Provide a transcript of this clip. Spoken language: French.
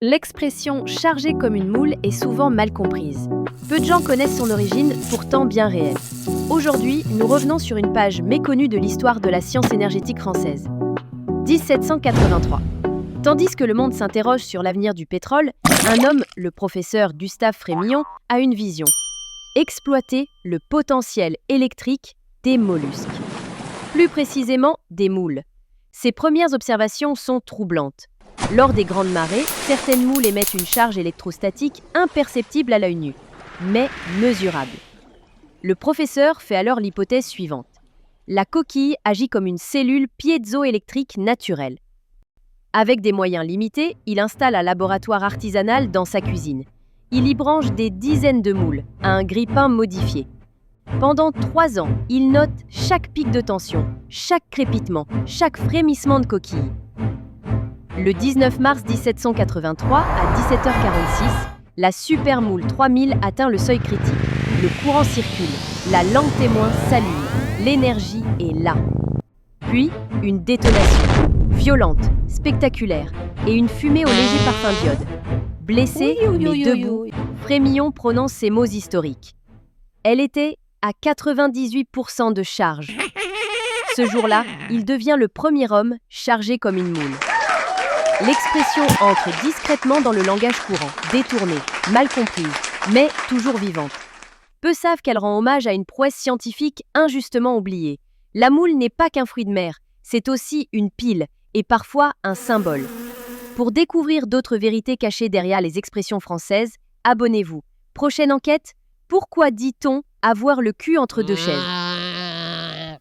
L'expression chargée comme une moule est souvent mal comprise. Peu de gens connaissent son origine, pourtant bien réelle. Aujourd'hui, nous revenons sur une page méconnue de l'histoire de la science énergétique française. 1783. Tandis que le monde s'interroge sur l'avenir du pétrole, un homme, le professeur Gustave Frémillon, a une vision. Exploiter le potentiel électrique des mollusques. Plus précisément, des moules. Ses premières observations sont troublantes. Lors des grandes marées, certaines moules émettent une charge électrostatique imperceptible à l'œil nu, mais mesurable. Le professeur fait alors l'hypothèse suivante. La coquille agit comme une cellule piézoélectrique naturelle. Avec des moyens limités, il installe un laboratoire artisanal dans sa cuisine. Il y branche des dizaines de moules à un grille-pain modifié. Pendant 3 ans, il note chaque pic de tension, chaque crépitement, chaque frémissement de coquille. Le 19 mars 1783, à 17h46, la supermoule 3000 atteint le seuil critique. Le courant circule, la lampe témoin s'allume, l'énergie est là. Puis, une détonation, violente, spectaculaire, et une fumée au léger parfum d'iode. Blessé, mais debout, Frémillon prononce ces mots historiques. Elle était à 98% de charge. Ce jour-là, il devient le premier homme chargé comme une moule. L'expression entre discrètement dans le langage courant, détournée, mal comprise, mais toujours vivante. Peu savent qu'elle rend hommage à une prouesse scientifique injustement oubliée. La moule n'est pas qu'un fruit de mer, c'est aussi une pile et parfois un symbole. Pour découvrir d'autres vérités cachées derrière les expressions françaises, abonnez-vous. Prochaine enquête, pourquoi dit-on avoir le cul entre deux chaises ?